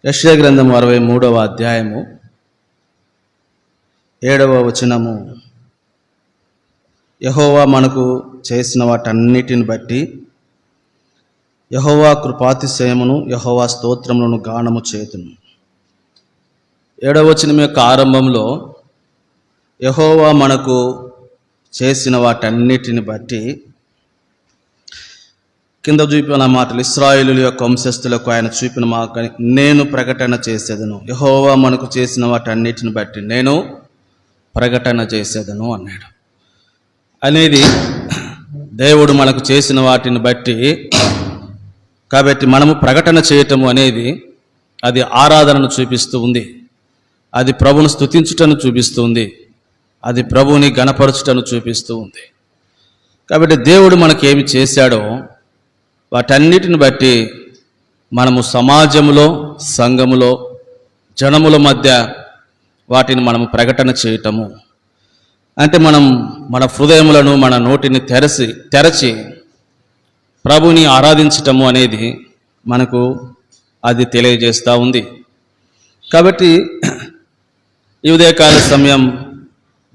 యెషయా గ్రంథము 63వ అధ్యాయము 7వ వచనము. యెహోవా మనకు చేసిన వాటన్నిటిని బట్టి యెహోవా కృపాతిశయమును యెహోవా స్తోత్రములను గానము చేతును. 7వ వచనం యొక్క ఆరంభంలో యెహోవా మనకు చేసిన వాటన్నిటిని బట్టి, కింద చూపిన మాటలు ఇశ్రాయేలుల యొక్క వంశస్థులకు ఆయన చూపిన మాట, నేను ప్రకటన చేసేదను. యెహోవా మనకు చేసిన వాటన్నిటిని బట్టి నేను ప్రకటన చేసేదను అన్నాడు. అనేది దేవుడు మనకు చేసిన వాటిని బట్టి, కాబట్టి మనము ప్రకటన చేయటము అనేది అది ఆరాధనను చూపిస్తూ ఉంది, అది ప్రభువును స్తుతించుటను చూపిస్తూ ఉంది, అది ప్రభువుని గణపరచుటను చూపిస్తూ ఉంది. కాబట్టి దేవుడు మనకేమి చేశాడో వాటన్నిటిని బట్టి మనము సమాజములో, సంఘములో, జనముల మధ్య వాటిని మనము ప్రకటన చేయటము అంటే మనం మన హృదయములను, మన నోటిని తెరచి ప్రభుని ఆరాధించటము అనేది మనకు అది తెలియజేస్తూ ఉంది. కాబట్టి ఈ ఉదయకాల సమయం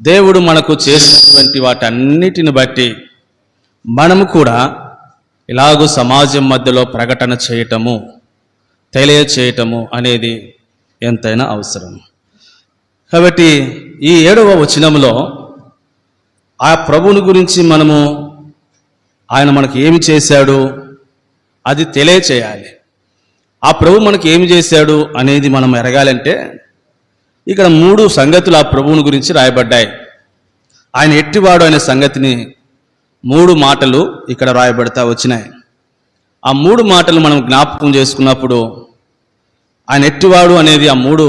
దేవుడు మనకు చేసినటువంటి వాటన్నిటిని బట్టి మనము కూడా ఇలాగూ సమాజం మధ్యలో ప్రకటన చేయటము, తెలియచేయటము అనేది ఎంతైనా అవసరం. కాబట్టి ఈ 7వ వచనంలో ఆ ప్రభువుని గురించి మనము, ఆయన మనకు ఏమి చేశాడు అది తెలియచేయాలి. ఆ ప్రభు మనకి ఏమి చేశాడు అనేది మనం ఎరగాలంటే ఇక్కడ 3 సంగతులు ఆ ప్రభువుని గురించి రాయబడ్డాయి. ఆయన ఎట్టివాడు అనే సంగతిని 3 మాటలు ఇక్కడ రాయబడతా వచ్చినాయి. ఆ 3 మాటలు మనం జ్ఞాపకం చేసుకున్నప్పుడు ఆయన ఎట్టివాడు అనేది ఆ 3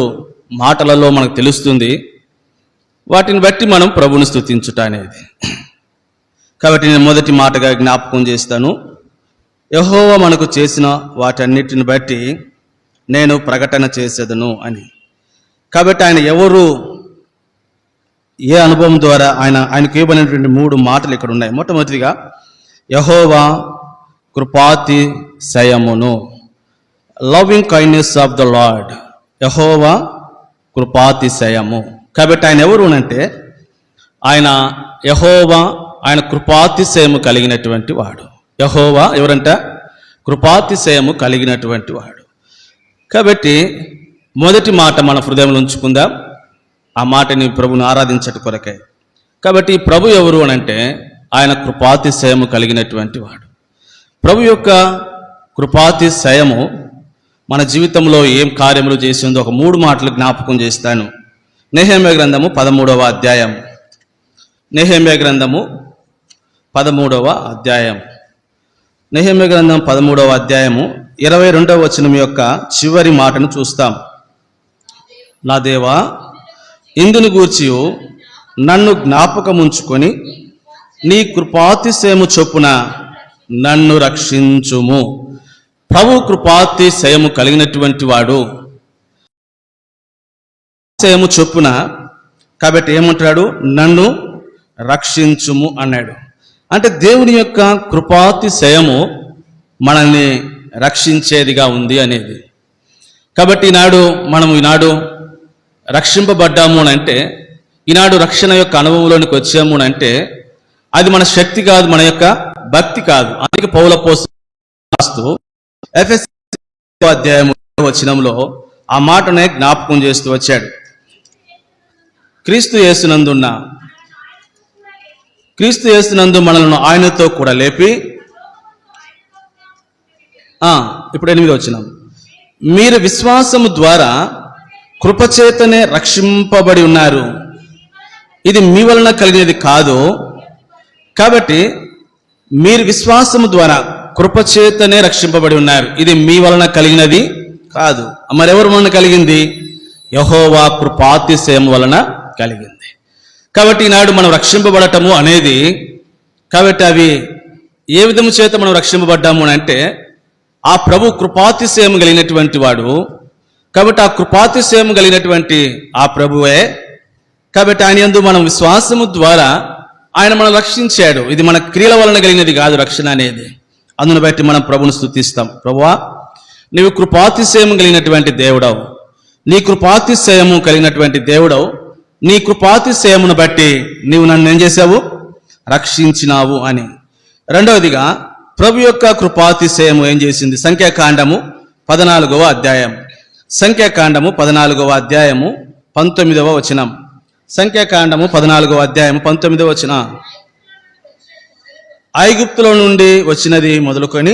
మాటలలో మనకు తెలుస్తుంది. వాటిని బట్టి మనం ప్రభువుని స్తుతించుట అనేది. కాబట్టి నేను మొదటి మాటగా జ్ఞాపకం చేస్తాను, యెహోవా మనకు చేసిన వాటన్నిటిని బట్టి నేను ప్రకటన చేసేదను అని. కాబట్టి ఆయన ఎవరు, ఏ అనుభవం ద్వారా ఆయనకు ఇవ్వబడినటువంటి 3 మాటలు ఇక్కడ ఉన్నాయి. మొట్టమొదటిగా యెహోవా కృపాతిశయమును, loving kindness of the Lord. Jehovah కృపాతిశయము. కాబట్టి ఆయన ఎవరు అంటే యెహోవా ఆయన కృపాతిశయము కలిగినటువంటి వాడు. యెహోవా ఎవరంట? కృపాతిశయము కలిగినటువంటి వాడు. కాబట్టి మొదటి మాట మన హృదయంలో ఉంచుకుందాం, ఆ మాటని ప్రభుని ఆరాధించట కొరకే. కాబట్టి ప్రభు ఎవరు అంటే ఆయన కృపాతిశయము కలిగినటువంటి వాడు. ప్రభు యొక్క కృపాతిశయము మన జీవితంలో ఏం కార్యములు చేసిందో ఒక 3 మాటలు జ్ఞాపకం చేస్తాను. నెహెమ్యా గ్రంథము 13వ అధ్యాయం. నెహెమ్యా గ్రంథము 13వ అధ్యాయం. నెహెమ్యా గ్రంథం 13వ అధ్యాయము 22వ వచనం యొక్క చివరి మాటను చూస్తాం. నా దేవా, ఇందుని గూర్చి నన్ను జ్ఞాపకముంచుకొని నీ కృపాతిశయము చొప్పున నన్ను రక్షించుము. ప్రభు కృపాతిశయము కలిగినటువంటి వాడు. శయము చొప్పున, కాబట్టి ఏమంటాడు? నన్ను రక్షించుము అన్నాడు. అంటే దేవుని యొక్క కృపాతిశయము మనల్ని రక్షించేదిగా ఉంది అనేది. కాబట్టి ఈనాడు రక్షింపబడ్డాము అంటే, ఈనాడు రక్షణ యొక్క అనుభవంలోనికి వచ్చాము అంటే అది మన శక్తి కాదు, మన యొక్క భక్తి కాదు. అందుకే పౌలు అపోస్తలుడు ఎఫెసీ అధ్యాయం వచనంలో ఆ మాటనే జ్ఞాపకం చేస్తూ వచ్చాడు. క్రీస్తు యేసునందు మనలను ఆయనతో కూడా లేపి, ఇప్పుడు 8వ వచనం, మీరు విశ్వాసము ద్వారా కృపచేతనే రక్షింపబడి ఉన్నారు, ఇది మీ వలన కలిగినది కాదు. కాబట్టి మీరు విశ్వాసము ద్వారా కృపచేతనే రక్షింపబడి ఉన్నారు, ఇది మీ వలన కలిగినది కాదు. మరెవరి వలన కలిగింది? యెహోవా కృపాతిశయం వలన కలిగింది. కాబట్టి ఈనాడు మనం రక్షింపబడటము అనేది, కాబట్టి అవి ఏ విధము చేత మనం రక్షింపబడ్డాము అంటే ఆ ప్రభు కృపాతిశయం కలిగినటువంటి వాడు. కాబట్టి ఆ కృపాతిశయం కలిగినటువంటి ఆ ప్రభువే. కాబట్టి ఆయన యందు మనం విశ్వాసము ద్వారా ఆయన మనం రక్షించాడు. ఇది మన క్రియల వలన కలిగినది కాదు రక్షణ అనేది. అందును బట్టి మనం ప్రభుని స్తుతిస్తాం. ప్రభువా, నీవు కృపాతిశయము కలిగినటువంటి దేవుడవు, నీ కృపాతిశయము కలిగినటువంటి దేవుడవు, నీ కృపాతిశయమును బట్టి నీవు నన్ను ఏం చేశావు? రక్షించినావు అని. రెండవదిగా ప్రభు యొక్క కృపాతిశయము ఏం చేసింది? సంఖ్యాకాండము 14వ అధ్యాయం, సంఖ్యాకాండము 14వ అధ్యాయము 19వ వచనం. సంఖ్యాకాండము 14వ అధ్యాయము 19వ వచనం. ఐగుప్తులో నుండి వచ్చినది మొదలుకొని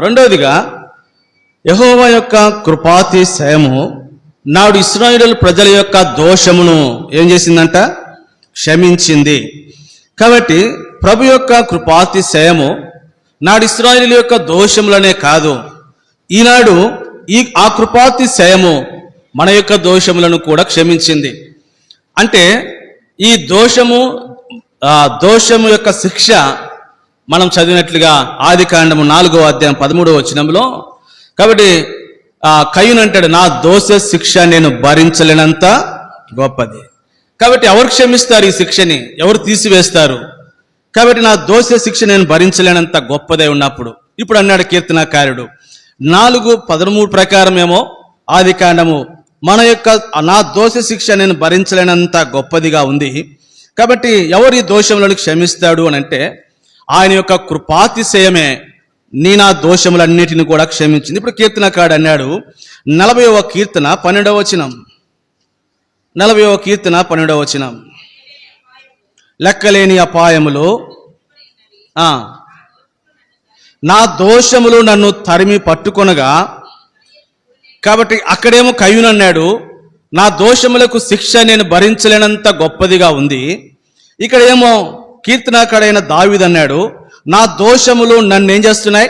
రెండవదిగా యెహోవా యొక్క కృపాతిశయము నాడు ఇశ్రాయేలు ప్రజల యొక్క దోషమును ఏం చేసిందంట? క్షమించింది. కాబట్టి ప్రభు యొక్క కృపాతిశయము నాడు ఇశ్రాయేలు యొక్క దోషములనే కాదు, ఈనాడు ఆ కృపాతిశయము మన యొక్క దోషములను కూడా క్షమించింది. అంటే ఈ దోషము యొక్క శిక్ష మనం చదివినట్లుగా ఆదికాండము 4వ అధ్యాయం 13వ వచనంలో. కాబట్టి కయ్యూను అంటాడు, నా దోష శిక్ష నేను భరించలేనంత గొప్పది. కాబట్టి ఎవరు క్షమిస్తారు ఈ శిక్షని? ఎవరు తీసివేస్తారు? కాబట్టి నా దోష శిక్ష నేను భరించలేనంత గొప్పదై ఉన్నప్పుడు ఇప్పుడు అన్నాడు కీర్తనాకారుడు 4:13 ప్రకారం ఏమో ఆదికాండము మన యొక్క నా దోష శిక్ష నేను భరించలేనంత గొప్పదిగా ఉంది. కాబట్టి ఎవరి దోషములను క్షమిస్తాడు అని అంటే ఆయన యొక్క కృపాతిశయమే నా దోషములన్నిటిని కూడా క్షమించింది. ఇప్పుడు కీర్తనకారుడు అన్నాడు 40వ కీర్తన 12వ వచనం, 40వ కీర్తన 12వ వచనం. లెక్కలేని అపాయములు నా దోషములు నన్ను తరిమి పట్టుకొనగా. కాబట్టి అక్కడేమో కయ్యూను అన్నాడు, నా దోషములకు శిక్ష నేను భరించలేనంత గొప్పదిగా ఉంది. ఇక్కడేమో కీర్తనాకారుడైన దావీదు అన్నాడు, నా దోషములు నన్ను ఏం చేస్తున్నాయి?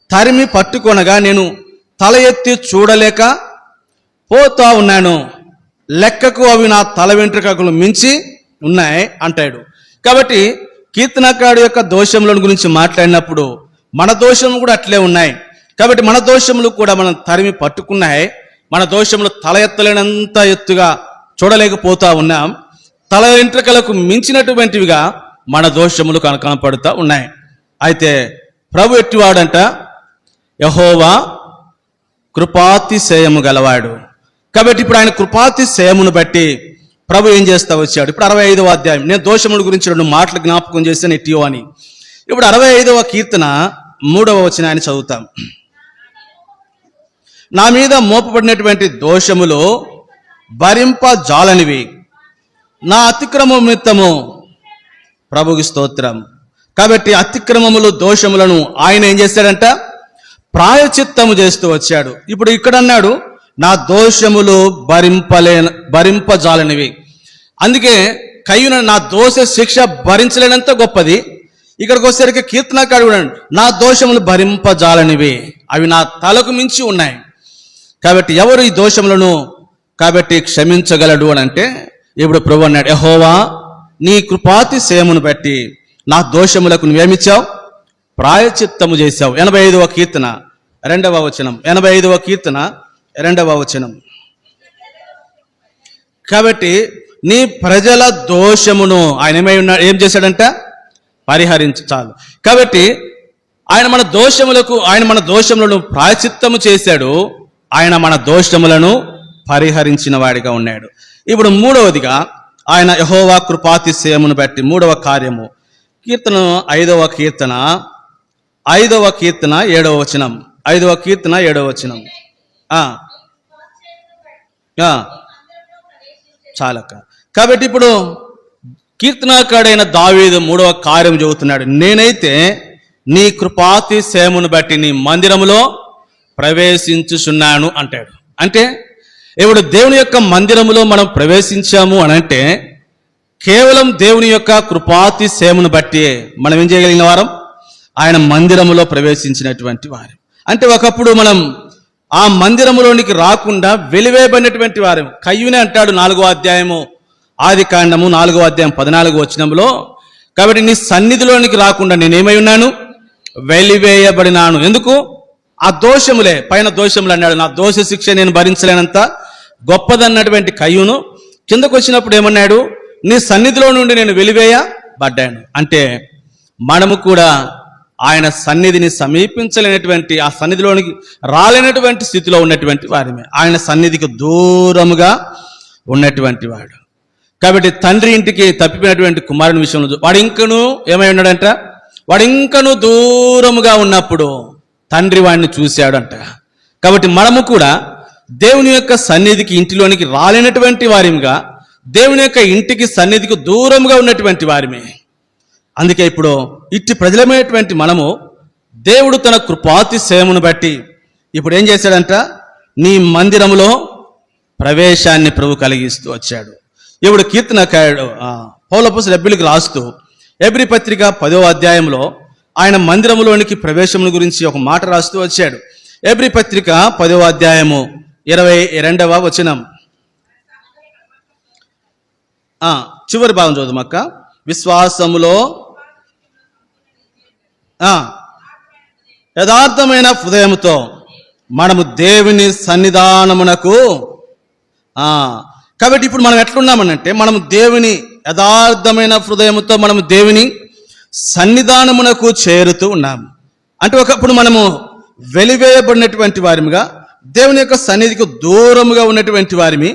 తరిమి పట్టుకొనగా నేను తల ఎత్తి చూడలేక పోతా ఉన్నాను, లెక్కకు అవి నా తల వెంట్రుకలు మించి ఉన్నాయి అంటాడు. కాబట్టి కీర్తనాకారుడు యొక్క దోషముల గురించి మాట్లాడినప్పుడు మన దోషములు కూడా అట్లే ఉన్నాయి. కాబట్టి మన దోషములు కూడా మనం తరిమి పట్టుకున్నాయి. మన దోషములు తల ఎత్తలేనంత ఎత్తుగా చూడలేకపోతా ఉన్నాం. తల వెంట్రుకలకు మించినటువంటివిగా మన దోషములు కనపడుతూ ఉన్నాయి. అయితే ప్రభు ఎట్టివాడంట? యెహోవా కృపాతిశయము గలవాడు. కాబట్టి ఇప్పుడు ఆయన కృపాతిశయమును బట్టి ప్రభు ఏం చేస్తా వచ్చాడు? ఇప్పుడు 65వ అధ్యాయం, నేను దోషముల గురించి 2 మాటలు జ్ఞాపకం చేశాను ఎట్టియో అని. ఇప్పుడు 65వ కీర్తన 3వ వచనం ఆయన చదువుతాం. నా మీద మోపబడినటువంటి దోషములు భరింపజాలనివి, నా అతిక్రమం నిమిత్తము. ప్రభుకి స్తోత్రం. కాబట్టి అతిక్రమములు దోషములను ఆయన ఏం చేశాడంట? ప్రాయచిత్తము చేస్తూ వచ్చాడు. ఇప్పుడు ఇక్కడ అన్నాడు, నా దోషములు భరింపజాలనివి. అందుకే కయ్యూను నా దోష శిక్ష భరించలేనంత గొప్పది. ఇక్కడికి వచ్చేసరికి కీర్తనాకారుడు నా దోషములు భరింపజాలనివి, అవి నా తలకు మించి ఉన్నాయి. కాబట్టి ఎవరు ఈ దోషములను కాబట్టి క్షమించగలడు అని అంటే ఇప్పుడు ప్రభు అన్నాడు, యెహోవా నీ కృపాతిశయమును బట్టి నా దోషములకు నువ్వేమిచ్చావు? ప్రాయచిత్తము చేశావు. 85వ కీర్తన 2వ వచనం, 85వ కీర్తన 2వ వచనం. కాబట్టి నీ ప్రజల దోషమును ఆయన ఏం చేశాడంట? పరిహరించాలి. కాబట్టి ఆయన మన దోషములను ప్రాయచిత్తము చేశాడు. ఆయన మన దోషములను పరిహరించిన వాడిగా ఉన్నాడు. ఇప్పుడు 3వదిగా ఆయన యెహోవా కృపాతిశయమును బట్టి 3వ కార్యము కీర్తన 5వ కీర్తన 7వ వచనం, 5వ కీర్తన 7వ వచనం. చాలక. కాబట్టి ఇప్పుడు కీర్తనాకారుడైన దావీదు 3వ కార్యం చెబుతున్నాడు, నేనైతే నీ కృపాతిశయమును బట్టి నీ మందిరములో ప్రవేశించుచున్నాను అంటాడు. అంటే ఇప్పుడు దేవుని యొక్క మందిరములో మనం ప్రవేశించాము అని అంటే కేవలం దేవుని యొక్క కృపాతిశయమును బట్టి మనం ఏం చేయగలిగిన వారం? ఆయన మందిరములో ప్రవేశించినటువంటి వారు. అంటే ఒకప్పుడు మనం ఆ మందిరములోనికి రాకుండా వెలివేయబడినటువంటి వారు. కయ్యూనే అంటాడు 4వ అధ్యాయము ఆదికాండము 4వ అధ్యాయం 14వ వచనంలో, కాబట్టి నీ సన్నిధిలోనికి రాకుండా నేనేమై ఉన్నాను? వెలివేయబడినాను. ఎందుకు? ఆ దోషములే, పైన దోషములు అన్నాడు, నా దోష శిక్ష నేను భరించలేనంత గొప్పదన్నటువంటి కయ్యూను కిందకు వచ్చినప్పుడు ఏమన్నాడు? నీ సన్నిధిలో నుండి నేను వెలివేయబడ్డాను. అంటే మనము కూడా ఆయన సన్నిధిని సమీపించలేనటువంటి, ఆ సన్నిధిలోనికి రాలేనటువంటి స్థితిలో ఉన్నటువంటి వారిమే. ఆయన సన్నిధికి దూరముగా ఉన్నటువంటి వాడు. కాబట్టి తండ్రి ఇంటికి తప్పిపోయినటువంటి కుమారుని విషయంలో వాడు ఇంకను ఏమై ఉన్నాడంట? వాడు ఇంకను దూరముగా ఉన్నప్పుడు తండ్రి వాడిని చూశాడంట. కాబట్టి మనము కూడా దేవుని యొక్క సన్నిధికి, ఇంటిలోనికి రాలేనటువంటి వారిగా, దేవుని యొక్క ఇంటికి సన్నిధికి దూరంగా ఉన్నటువంటి వారిమే. అందుకే ఇప్పుడు ఇట్టి ప్రజలమైనటువంటి మనము దేవుడు తన కృపాతిశయమును బట్టి ఇప్పుడు ఏం చేశాడంట? నీ మందిరములో ప్రవేశాన్ని ప్రభు కలిగిస్తూ వచ్చాడు. ఇప్పుడు కీర్తనకారుడు పౌలపోస్తలుడు హెబ్రీయులకు రాస్తూ హెబ్రీ పత్రిక 10వ అధ్యాయంలో ఆయన మందిరములోనికి ప్రవేశమును గురించి ఒక మాట రాస్తూ వచ్చాడు. హెబ్రీ పత్రిక 10వ అధ్యాయము 22వ వచనం. చివరి భాగం చదువుమక్క. విశ్వాసములో యథార్థమైన హృదయముతో మనము దేవుని సన్నిధానమునకు. కాబట్టి ఇప్పుడు మనం ఎట్లున్నామనంటే, మనము దేవుని యథార్థమైన హృదయముతో మనము దేవుని సన్నిధానమునకు చేరుతూ ఉన్నాము. అంటే ఒకప్పుడు మనము వెలివేయబడినటువంటి వారిగా, దేవుని యొక్క సన్నిధికి దూరముగా ఉన్నటువంటి వారిని.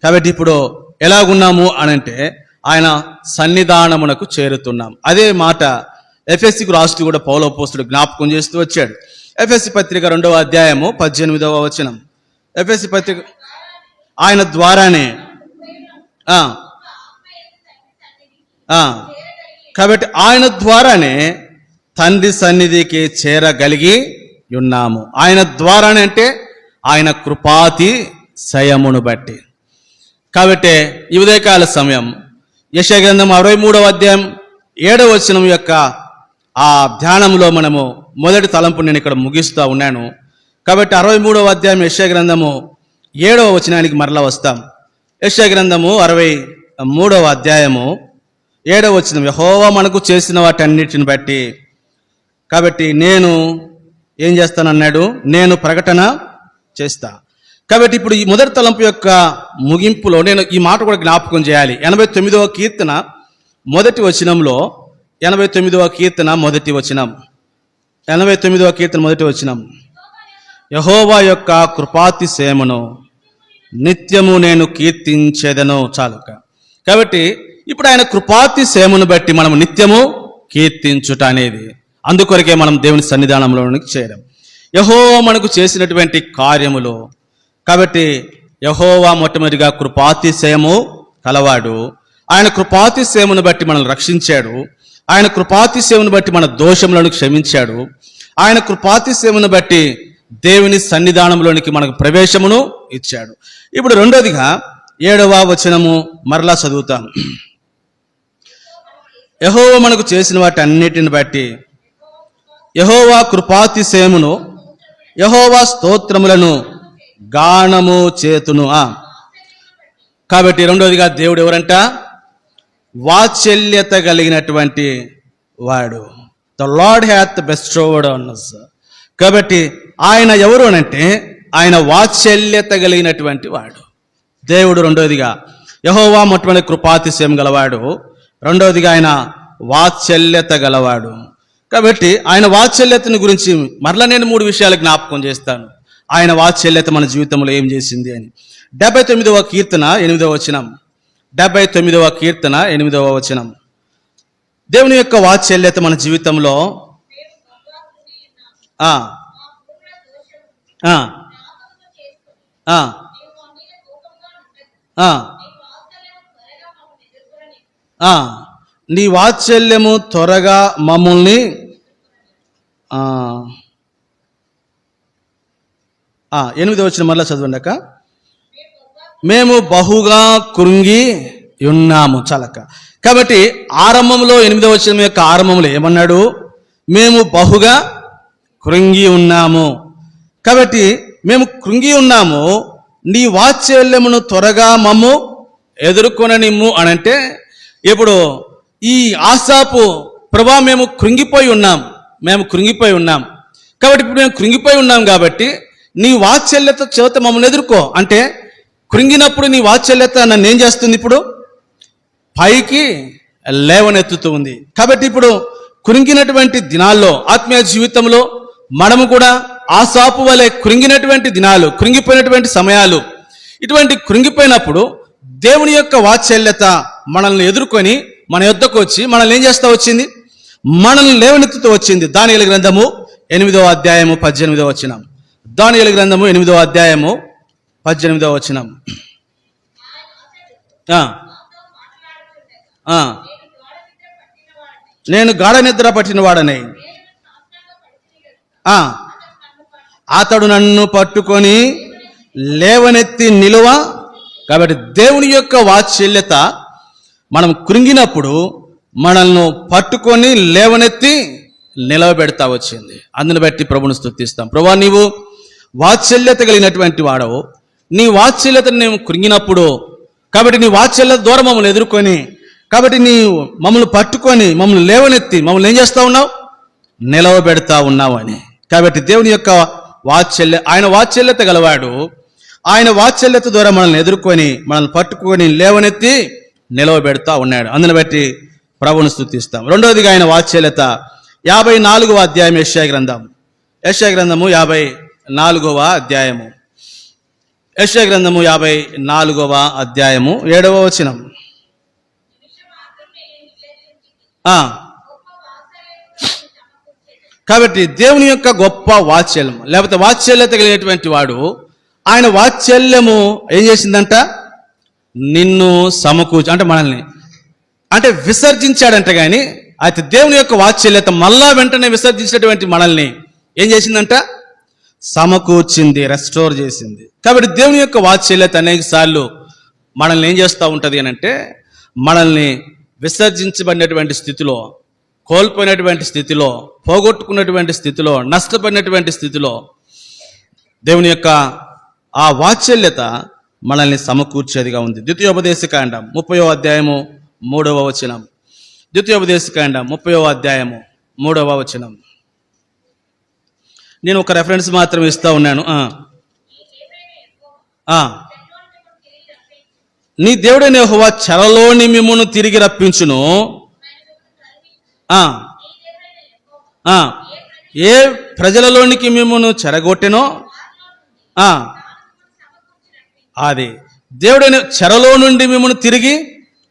కాబట్టి ఇప్పుడు ఎలాగున్నాము అనంటే ఆయన సన్నిధానమునకు చేరుతున్నాం. అదే మాట ఎఫెసీకు రాస్తూ కూడా పౌలు అపోస్తలుడు జ్ఞాపకం చేస్తూ వచ్చాడు. ఎఫెసీ పత్రిక 2వ అధ్యాయము 18వ వచనం. ఎఫెసీ పత్రిక ఆయన ద్వారానే కాబట్టి ఆయన ద్వారానే తండ్రి సన్నిధికి చేరగలిగి ఉన్నాము. ఆయన ద్వారానే అంటే ఆయన కృపాతిశయమును బట్టి. కాబట్టి ఈ ఉదయకాల సమయం యెషయా గ్రంథం 63వ అధ్యాయం 7వ వచనం యొక్క ఆ ధ్యానంలో మనము మొదటి తలంపు నేను ఇక్కడ ముగిస్తూ ఉన్నాను. కాబట్టి 63వ అధ్యాయం యెషయా గ్రంథము 7వ వచనానికి మరలా వస్తాం. యెషయా గ్రంథము 63వ అధ్యాయము 7వ వచనం. యెహోవా మనకు చేసిన వాటన్నిటిని బట్టి. కాబట్టి నేను ఏం చేస్తానన్నాడు? నేను ప్రకటన చేస్తా. కాబట్టి ఇప్పుడు ఈ మొదటి తలంపు యొక్క ముగింపులో నేను ఈ మాట కూడా జ్ఞాపకం చేయాలి. 89వ కీర్తన మొదటి వచనంలో, 89వ కీర్తన మొదటి వచనం, 89వ కీర్తన మొదటి వచనం. యెహోవా యొక్క కృపాతిశయమును నిత్యము నేను కీర్తించేదను. చాలుక. కాబట్టి ఇప్పుడు ఆయన కృపాతిశయమును బట్టి మనం నిత్యము కీర్తించుట అనేది, అందుకొరకే మనం దేవుని సన్నిధానంలోనికి చేరాం. యెహోవా మనకు చేసినటువంటి కార్యములు. కాబట్టి యెహోవా మొట్టమొదటిగా కృపాతిశయము కలవాడు. ఆయన కృపాతిశయమును బట్టి మనల్ని రక్షించాడు. ఆయన కృపాతిశయమును బట్టి మన దోషములను క్షమించాడు. ఆయన కృపాతిశయమును బట్టి దేవుని సన్నిధానంలోనికి మనకు ప్రవేశమును ఇచ్చాడు. ఇప్పుడు రెండోదిగా 7వ వచనము మరలా చదువుతాం. యెహోవా మనకు చేసిన వాటి అన్నిటిని బట్టి యెహోవా కృపాతిశయమును, యెహోవా స్తోత్రములను గానము చేతును. కాబట్టి రెండోదిగా దేవుడు ఎవరంట? వాత్సల్యత కలిగినటువంటి వాడు. The Lord hath bestowed on us. కాబట్టి ఆయన ఎవరు అనంటే ఆయన వాత్సల్యత కలిగినటువంటి వాడు దేవుడు. రెండోదిగా యెహోవా మొట్టమొదటి కృపాతిశయం గలవాడు. రెండోదిగా ఆయన వాత్సల్యత గలవాడు. కాబట్టి ఆయన వాత్సల్యతను గురించి మరలా నేను 3 విషయాలు జ్ఞాపకం చేస్తాను. ఆయన వాత్సల్యత మన జీవితంలో ఏం చేసింది అని. 79వ కీర్తన 8వ వచనం. 79వ కీర్తన 8వ వచనం. దేవుని యొక్క వాత్సల్యత మన జీవితంలో నీ వాత్సల్యము త్వరగా మమ్మల్ని 8వ వచనం మరలా చదవండి అక్క. మేము బహుగా కృంగి ఉన్నాము. చాలక్క. కాబట్టి ఆరంభంలో 8వ వచనం యొక్క ఆరంభంలో ఏమన్నాడు? మేము బహుగా కృంగి ఉన్నాము. కాబట్టి మేము కృంగి ఉన్నాము, నీ వాత్సల్యమును త్వరగా మమ్ము ఎదుర్కొననిమ్ము అనంటే, ఇప్పుడు ఈ ఆసాపు ప్రభా మేము కృంగిపోయి ఉన్నాం, కాబట్టి ఇప్పుడు మేము కృంగిపోయి ఉన్నాం కాబట్టి నీ వాత్సల్యత చేత మమ్మల్ని ఎదుర్కో అంటే, కృంగినప్పుడు నీ వాత్సల్యత నన్ను ఏం చేస్తుంది? ఇప్పుడు పైకి లేవనెత్తుతూ ఉంది. కాబట్టి ఇప్పుడు కృంగినటువంటి దినాల్లో ఆత్మీయ జీవితంలో మనము కూడా ఆసాపు వలె కృంగినటువంటి దినాలు, కృంగిపోయినటువంటి సమయాలు, ఇటువంటి కృంగిపోయినప్పుడు దేవుని యొక్క వాత్సల్యత మనల్ని ఎదుర్కొని మన యొద్దకు వచ్చి మనల్ని ఏం చేస్తా వచ్చింది? మనల్ని లేవనెత్తుతూ వచ్చింది. దానియేలు గ్రంథము 8వ అధ్యాయము 18వ వచనం. దానియేలు గ్రంథము 8వ అధ్యాయము 18వ వచనం. నేను గాఢ నిద్ర పట్టిన వాడనే, అతడు నన్ను పట్టుకొని లేవనెత్తి నిలువ. కాబట్టి దేవుని యొక్క వాత్సల్యత మనం కృంగినప్పుడు మనల్ని పట్టుకొని లేవనెత్తి నిలవబెడతా వచ్చింది. అందుని బట్టి ప్రభుని స్తుతిస్తాం. ప్రభువా, నీవు వాత్సల్యత కలిగినటువంటి వాడవు. నీ వాత్సల్యతను మేము కృంగినప్పుడు, కాబట్టి నీ వాత్సల్యత ద్వారా మమ్మల్ని ఎదుర్కొని, కాబట్టి నీ మమ్మల్ని పట్టుకొని మమ్మల్ని లేవనెత్తి మమ్మల్ని ఏం చేస్తా ఉన్నావు? నిలవబెడతా ఉన్నావు అని. కాబట్టి దేవుని యొక్క ఆయన వాత్సల్యత గలవాడు. ఆయన వాత్సల్యత ద్వారా మనల్ని ఎదుర్కొని మనల్ని పట్టుకొని లేవనెత్తి నిలవబెడతా ఉన్నాడు. అందుని బట్టి ప్రభువును స్తుతిస్తాం. రెండవదిగా ఆయన వాత్సల్యత 54వ అధ్యాయం యెషయా గ్రంథము 54వ అధ్యాయము 54వ అధ్యాయము 7వ వచనం. కాబట్టి దేవుని యొక్క గొప్ప వాత్సల్యం, లేకపోతే వాత్సల్యత కలిగినటువంటి వాడు, ఆయన వాత్సల్యము ఏం చేసిందంట? నిన్ను అంటే మనల్ని విసర్జించాడంట. కానీ అయితే దేవుని యొక్క వాత్సల్యత మళ్ళా వెంటనే విసర్జించినటువంటి మనల్ని ఏం చేసిందంట? సమకూర్చింది, రెస్టోర్ చేసింది. కాబట్టి దేవుని యొక్క వాత్సల్యత అనేక సార్లు మనల్ని ఏం చేస్తూ ఉంటుంది అని అంటే, మనల్ని విసర్జించబడినటువంటి స్థితిలో, కోల్పోయినటువంటి స్థితిలో, పోగొట్టుకున్నటువంటి స్థితిలో, నష్టపడినటువంటి స్థితిలో దేవుని యొక్క ఆ వాత్సల్యత మనల్ని సమకూర్చేదిగా ఉంది. ద్వితీయోపదేశకాండం 30వ అధ్యాయము 3వ వచనం. ద్వితీయోపదేశకాండం 30వ అధ్యాయము 3వ వచనం. నేను ఒక రెఫరెన్స్ మాత్రం ఇస్తా ఉన్నాను. నీ దేవుడైన యెహోవా చెరలోని మిమ్మును తిరిగి రప్పించును. ఏ ప్రజలలోనికి మిమ్మును చెరగొట్టెనో అది దేవుడైన చెరలో నుండి మిమ్మును తిరిగి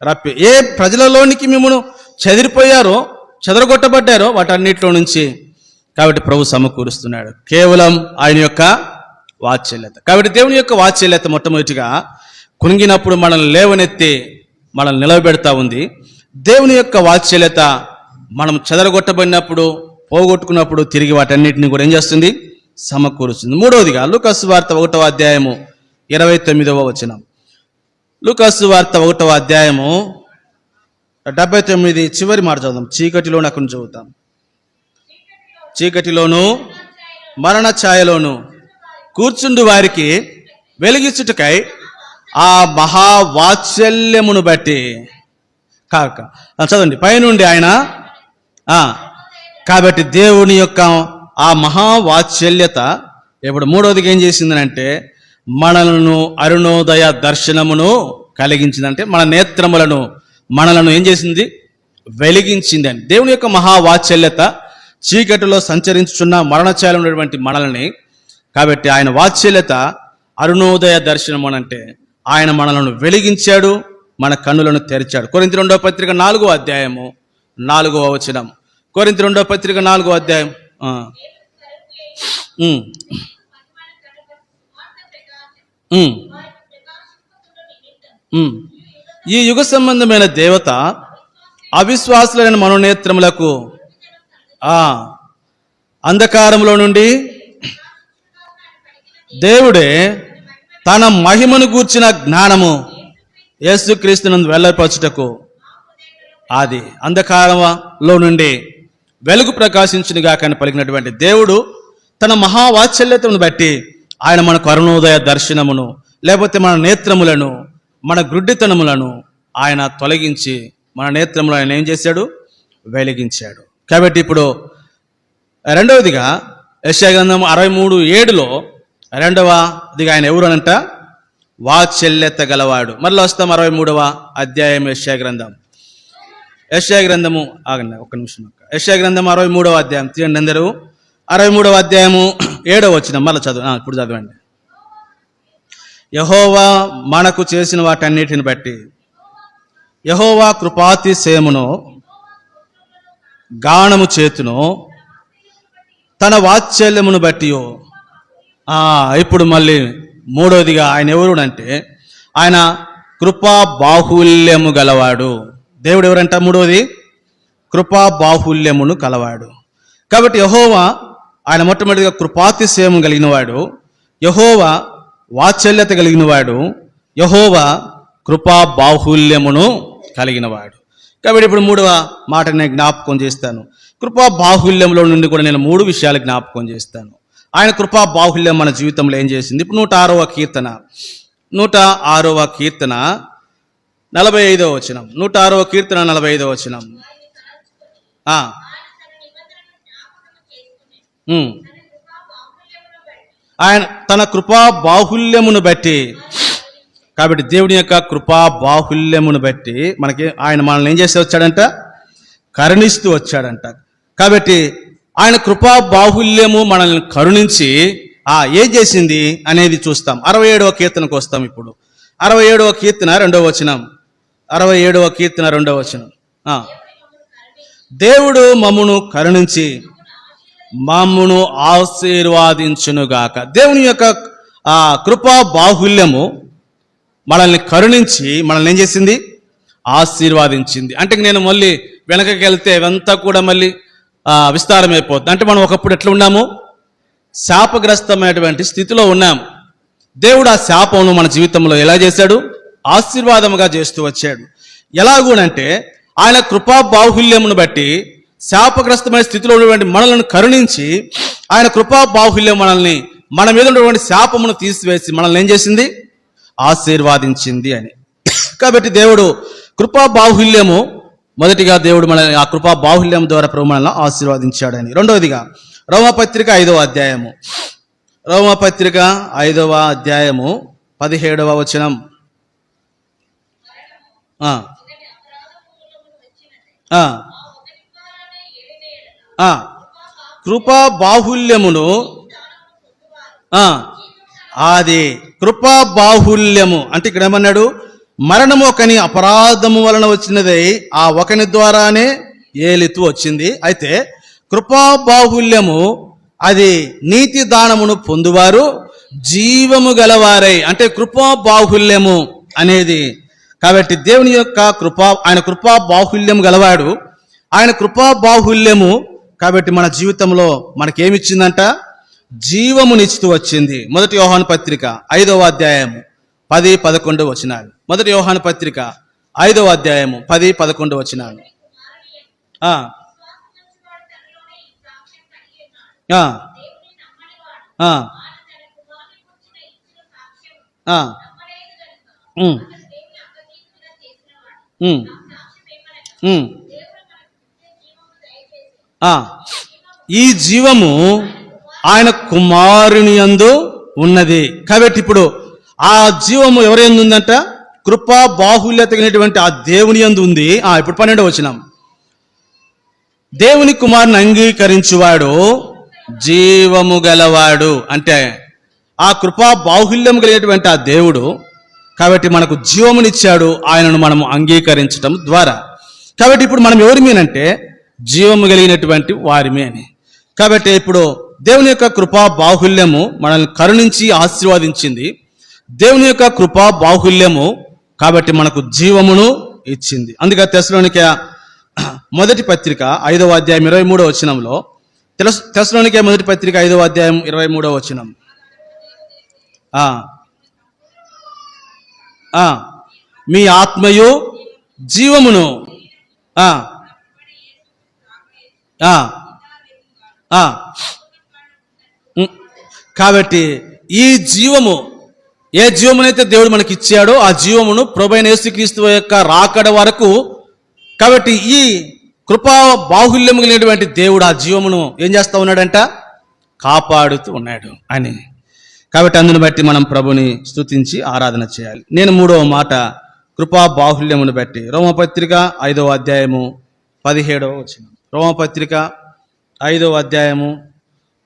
రప్పి, ఏ ప్రజలలోనికి మిమ్మును చెదిరిపోయారో, చెదరగొట్టబడ్డారో వాటన్నిటిలో నుంచి కాబట్టి ప్రభు సమకూరుస్తున్నాడు. కేవలం ఆయన యొక్క వాత్సల్యత. కాబట్టి దేవుని యొక్క వాత్సల్యత మొట్టమొదటిగా కృంగినప్పుడు మనల్ని లేవనెత్తి మనల్ని నిలవబెడతా ఉంది. దేవుని యొక్క వాత్సల్యత మనం చెదరగొట్టబడినప్పుడు, పోగొట్టుకున్నప్పుడు తిరిగి వాటన్నిటిని కూడా ఏం చేస్తుంది? సమకూరుస్తుంది. మూడవదిగా లూకాసు వార్త 1వ అధ్యాయము 29వ వచనం. లూకాసు వార్త 1వ అధ్యాయము 79 చివరి మాట చదువుదాం. చీకటిలో నాకు చదువుతాం. చీకటిలోను మరణ ఛాయలోను కూర్చుండు వారికి వెలిగించుటకై ఆ మహావాత్సల్యమును బట్టి కాక చదవండి పైనుండి ఆయన. కాబట్టి దేవుని యొక్క ఆ మహావాత్సల్యత ఇప్పుడు మూడవదిగా ఏం చేసిందనంటే, మనలను అరుణోదయ దర్శనమును కలిగించిందంటే మన నేత్రములను, మనలను ఏం చేసింది? వెలిగించింది అని. దేవుని యొక్క మహావాత్సల్యత చీకటిలో సంచరించుచున్న మరణఛాయలో ఉన్నటువంటి మనల్ని, కాబట్టి ఆయన వాత్సల్యత అరుణోదయ దర్శనం అంటే ఆయన మనలను వెలిగించాడు, మన కన్నులను తెరిచాడు. కొరింథీ 2వ పత్రిక 4వ అధ్యాయము 4వ వచనం. కొరింథీ 2వ పత్రిక 4వ అధ్యాయం. ఈ యుగ సంబంధమైన దేవత అవిశ్వాసులైన మనోనేత్రములకు అంధకారంలో నుండి దేవుడే తన మహిమను గూర్చిన జ్ఞానము యేసుక్రీస్తునందు వెల్లడిపరచుటకు అది అంధకారంలో నుండి వెలుగు ప్రకాశించునుగా కానీ పలికినటువంటి దేవుడు తన మహావాత్సల్యతను బట్టి ఆయన మనకు అరుణోదయ దర్శనమును, లేకపోతే మన నేత్రములను, మన గ్రుడ్డితనములను ఆయన తొలగించి మన నేత్రములను ఆయన ఏం చేశాడు? వెలిగించాడు. కాబట్టి ఇప్పుడు రెండవదిగా యెషయా గ్రంథం 63:7లో రెండవదిగా ఆయన ఎవరు అనంట? వాత్సల్యత గలవాడు. మరలా వస్తాం 63వ అధ్యాయం యెషయా గ్రంథం. యెషయా గ్రంథము ఆగండి ఒక్క నిమిషం. యెషయా గ్రంథం 63వ అధ్యాయం తీయండి అందరూ. 63వ అధ్యాయము 7వ వచనం మళ్ళీ ఇప్పుడు చదవండి. యెహోవా మనకు చేసిన వాటన్నిటిని బట్టి యెహోవా కృపాతిశయమును గానము చేతును తన వాత్సల్యమును బట్టి. ఇప్పుడు మళ్ళీ మూడవదిగా ఆయన ఎవరు అంటే ఆయన కృపా బాహుల్యము గలవాడు. దేవుడు ఎవరంట? మూడవది కృపా బాహుల్యమును కలవాడు. కాబట్టి యెహోవా ఆయన మొట్టమొదటిగా కృపాతిశయము కలిగినవాడు, యెహోవా వాత్సల్యత కలిగినవాడు, యెహోవా కృపా బాహుల్యమును కలిగినవాడు. కాబట్టి ఇప్పుడు మూడవ మాట నేను జ్ఞాపకం చేస్తాను. కృపా బాహుల్యంలో నుండి కూడా నేను 3 విషయాలు జ్ఞాపకం చేస్తాను. ఆయన కృపా బాహుల్యం మన జీవితంలో ఏం చేసింది? ఇప్పుడు 106వ కీర్తన 45వ వచనం. 106వ కీర్తన 45వ వచనం. ఆయన తన కృపా బాహుల్యమును బట్టి. కాబట్టి దేవుని యొక్క కృపా బాహుల్యమును బట్టి ఆయన మనల్ని ఏం చేసి వచ్చాడంట? కరుణిస్తూ వచ్చాడంట. కాబట్టి ఆయన కృపా బాహుల్యము మనల్ని కరుణించి ఏం చేసింది అనేది చూస్తాం. 67వ కీర్తనకు వస్తాం ఇప్పుడు. 67వ కీర్తన 2వ వచనం. 67వ కీర్తన 2వ వచనం. దేవుడు మమ్మును కరుణించి మమ్మును ఆశీర్వాదించునుగాక. దేవుని యొక్క కృపా బాహుల్యము మనల్ని కరుణించి మనల్ని ఏం చేసింది? ఆశీర్వాదించింది. అంటే నేను మళ్ళీ వెనకకి వెళ్తే ఇవంతా కూడా మళ్ళీ విస్తారమైపోతుంది. అంటే మనం ఒకప్పుడు ఎట్లా ఉన్నాము? శాపగ్రస్తమైనటువంటి స్థితిలో ఉన్నాము. దేవుడు ఆ శాపమును మన జీవితంలో ఎలా చేశాడు? ఆశీర్వాదముగా చేస్తూ వచ్చాడు. ఎలాగూనంటే ఆయన కృపా బాహుల్యమును బట్టి శాపగ్రస్తమైన స్థితిలో ఉన్నటువంటి మనల్ని కరుణించి ఆయన కృపా బాహుల్యం మన మీద ఉన్నటువంటి శాపమును తీసివేసి మనల్ని ఏం చేసింది? ఆశీర్వాదించింది అని. కాబట్టి దేవుడు కృపా బాహుల్యము మొదటిగా దేవుడు మనల్ని ఆ కృపా బాహుల్యం ద్వారా ప్రభు మనల్ని ఆశీర్వాదించాడని. రెండవదిగా రోమపత్రిక 5వ అధ్యాయము. రోమపత్రిక 5వ అధ్యాయము 17వ వచనం. కృపా బాహుల్యమును అది కృపా బాహుల్యము అంటే ఇక్కడ ఏమన్నాడు? మరణము ఒకని అపరాధము వలన వచ్చినదై ఆ ఒకని ద్వారానే ఏలితూ వచ్చింది. అయితే కృపా బాహుల్యము అది నీతి దానమును పొందువారు జీవము గలవారై. అంటే కృపా బాహుల్యము అనేది కాబట్టి దేవుని యొక్క ఆయన కృపా బాహుల్యం గలవాడు. ఆయన కృపా బాహుల్యము కాబట్టి మన జీవితంలో మనకేమిచ్చిందంట? జీవమునిస్తూ వచ్చింది. మొదటి యోహాను పత్రిక 5వ అధ్యాయము 10-11 వచనాలు. మొదటి యోహాను పత్రిక 5వ అధ్యాయము 10-11 వచనాలు. ఈ జీవము ఆయన కుమారుని యందు ఉన్నది. కాబట్టి ఇప్పుడు ఆ జీవము ఎవరైంది ఉందంట? కృపా బాహుల్యత కలిగినటువంటి ఆ దేవుని యందు ఉంది. ఇప్పుడు 12వ వచనం. దేవుని కుమారుని అంగీకరించువాడు జీవము గలవాడు. అంటే ఆ కృపా బాహుల్యం కలిగినటువంటి ఆ దేవుడు కాబట్టి మనకు జీవమునిచ్చాడు ఆయనను మనము అంగీకరించడం ద్వారా. కాబట్టి ఇప్పుడు మనం ఎవరిమేనంటే జీవము కలిగినటువంటి వారిమే అని. కాబట్టి ఇప్పుడు దేవుని యొక్క కృపా బాహుల్యము మనల్ని కరుణించి ఆశీర్వాదించింది. దేవుని యొక్క కృపా బాహుల్యము కాబట్టి మనకు జీవమును ఇచ్చింది. అందుకే తెస్సలోనికే మొదటి పత్రిక 5వ అధ్యాయం 23వ వచనంలో తెస్సలోనికే మొదటి పత్రిక 5వ అధ్యాయం 23వ వచనం. మీ ఆత్మయు జీవమును కాబట్టి ఈ జీవము ఏ జీవమునైతే దేవుడు మనకి ఇచ్చాడో ఆ జీవమును ప్రభువైన యేసుక్రీస్తు యొక్క రాకడ వరకు కాబట్టి ఈ కృపా బాహుల్యం కలిగినటువంటి దేవుడు ఆ జీవమును ఏం చేస్తూ ఉన్నాడంట? కాపాడుతూ ఉన్నాడు అని. కాబట్టి అందుని బట్టి మనం ప్రభుని స్తుతించి ఆరాధన చేయాలి. నేను మూడవ మాట కృపా బాహుల్యమును బట్టి. రోమపత్రిక 5వ అధ్యాయము 17వ వచనం. రోమపత్రిక 5వ అధ్యాయము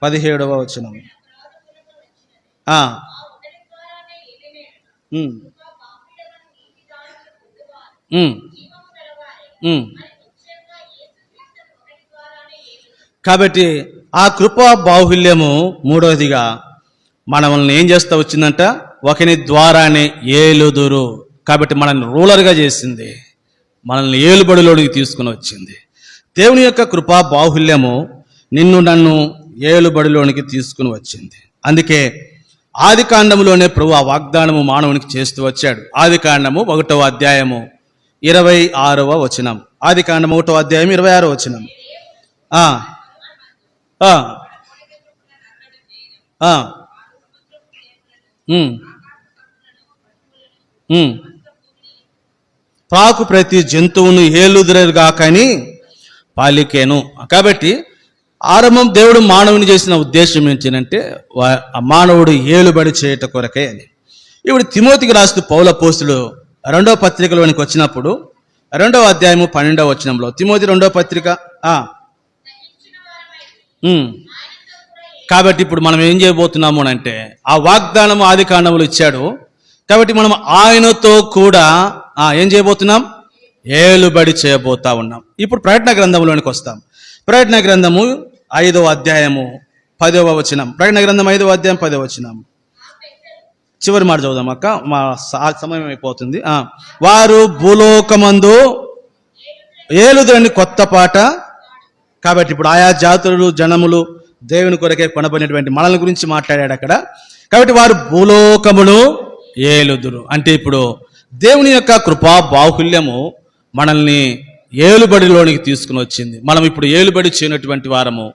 17వ వచనం. కాబట్టి ఆ కృపా బాహుల్యము మూడవదిగా మనల్ని ఏం చేస్తూ వచ్చిందంట, ఒకని ద్వారానే ఏలుదురు. కాబట్టి మనల్ని రూలర్గా చేసింది, మనల్ని ఏలుబడిలోనికి తీసుకుని వచ్చింది. దేవుని యొక్క కృపా బాహుల్యము నిన్ను నన్ను ఏలుబడిలోనికి తీసుకుని వచ్చింది. అందుకే ఆది కాండములోనే ప్రభు ఆ వాగ్దానము మానవునికి చేస్తూ వచ్చాడు. ఆది కాండము 1వ అధ్యాయము 26వ వచనం. ఆది కాండము 1వ అధ్యాయం 26వ వచనం. పాకు ప్రతి జంతువును ఏలుదురుగా కానీ పాలికేను. కాబట్టి ఆరంభం దేవుడు మానవుని చేసిన ఉద్దేశం ఏంటంటే మానవుడు ఏలుబడి చేయట కొరకే అని. ఇప్పుడు తిమోతికి రాస్తూ పౌలు అపోస్తలుడు 2వ పత్రికలోనికి వచ్చినప్పుడు 2వ అధ్యాయము 12వ వచనంలో, తిమోతి 2వ పత్రిక. కాబట్టి ఇప్పుడు మనం ఏం చేయబోతున్నాము అంటే, ఆ వాగ్దానము ఆది కాండములు ఇచ్చాడు కాబట్టి మనం ఆయనతో కూడా ఏం చేయబోతున్నాం, ఏలుబడి చేయబోతా ఉన్నాం. ఇప్పుడు ప్రకటన గ్రంథంలోనికి వస్తాం. ప్రకటన గ్రంథము 5వ అధ్యాయము 10వ వచనం. ప్రకటన గ్రంథం 5వ అధ్యాయం 10వ వచనం. చివరి మాట చదువుదాం అక్క, మా సమయం అయిపోతుంది. వారు భూలోకమందు ఏలుదురని కొత్త పాట. కాబట్టి ఇప్పుడు ఆయా జాతులు జనములు దేవుని కొరకే కొనబడినటువంటి మనల గురించి మాట్లాడాడు అక్కడ. కాబట్టి వారు భూలోకమును ఏలుదురు అంటే ఇప్పుడు దేవుని యొక్క కృపా బాహుల్యము మనల్ని ఏలుబడిలోనికి తీసుకుని వచ్చింది. మనం ఇప్పుడు ఏలుబడి చేయనటువంటి వారము,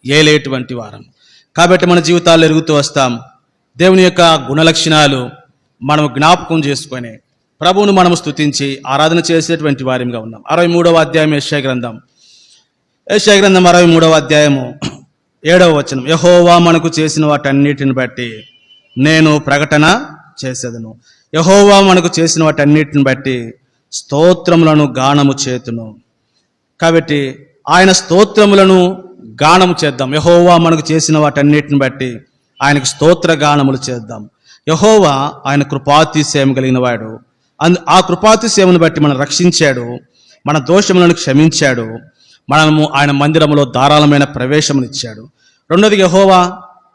ఏలేటువంటి వారము. కాబట్టి మన జీవితాల్లో ఎరుగుతూ వస్తాం. దేవుని యొక్క గుణలక్షణాలు మనం జ్ఞాపకం చేసుకొని ప్రభువును మనం స్తుతించి ఆరాధన చేసేటువంటి వారిగా ఉన్నాం. 63వ అధ్యాయం యెషయా గ్రంథం 63వ అధ్యాయము 7వ వచనం. యెహోవా మనకు చేసిన వాటన్నిటిని బట్టి నేను ప్రకటన చేసేదను. యెహోవా మనకు చేసిన వాటన్నిటిని బట్టి స్తోత్రములను గానము చేతును. కాబట్టి ఆయన స్తోత్రములను గానము చేద్దాం. యెహోవా మనకు చేసిన వాటన్నిటిని బట్టి ఆయనకు స్తోత్ర గానములు చేద్దాం. యెహోవా ఆయన కృపాతిశయం కలిగిన వాడు. ఆ కృపాతిశయమును బట్టి మనం రక్షించాడు, మన దోషములను క్షమించాడు, మనము ఆయన మందిరములో ధారాళమైన ప్రవేశమునిచ్చాడు. రెండోది, యెహోవా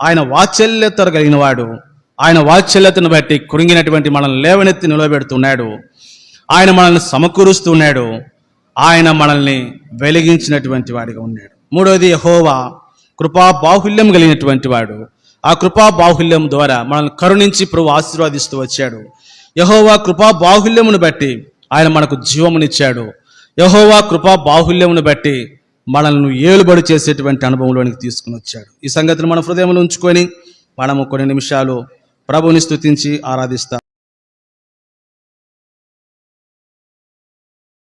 ఆయన వాత్సల్యత కలిగిన వాడు. ఆయన వాత్సల్యతను బట్టి కృంగినటువంటి మనల్ని లేవనెత్తి నిలబెడుతున్నాడు. ఆయన మనల్ని సమకూరుస్తున్నాడు. ఆయన మనల్ని వెలిగించినటువంటి వాడిగా ఉన్నాడు. మూడవది, యెహోవా కృపా బాహుల్యం కలిగినటువంటి వాడు. ఆ కృపా బాహుల్యం ద్వారా మనల్ని కరుణించి ప్రభు ఆశీర్వాదిస్తూ వచ్చాడు. యెహోవా కృపా బాహుల్యమును బట్టి ఆయన మనకు జీవమునిచ్చాడు. యెహోవా కృపా బాహుల్యమును బట్టి మనల్ని ఏలుబడి చేసేటువంటి అనుభవంలోనికి తీసుకుని వచ్చాడు. ఈ సంగతిని మన హృదయంలో ఉంచుకొని మనము కొన్ని నిమిషాలు ప్రభువుని స్తుతించి ఆరాధిస్తాం.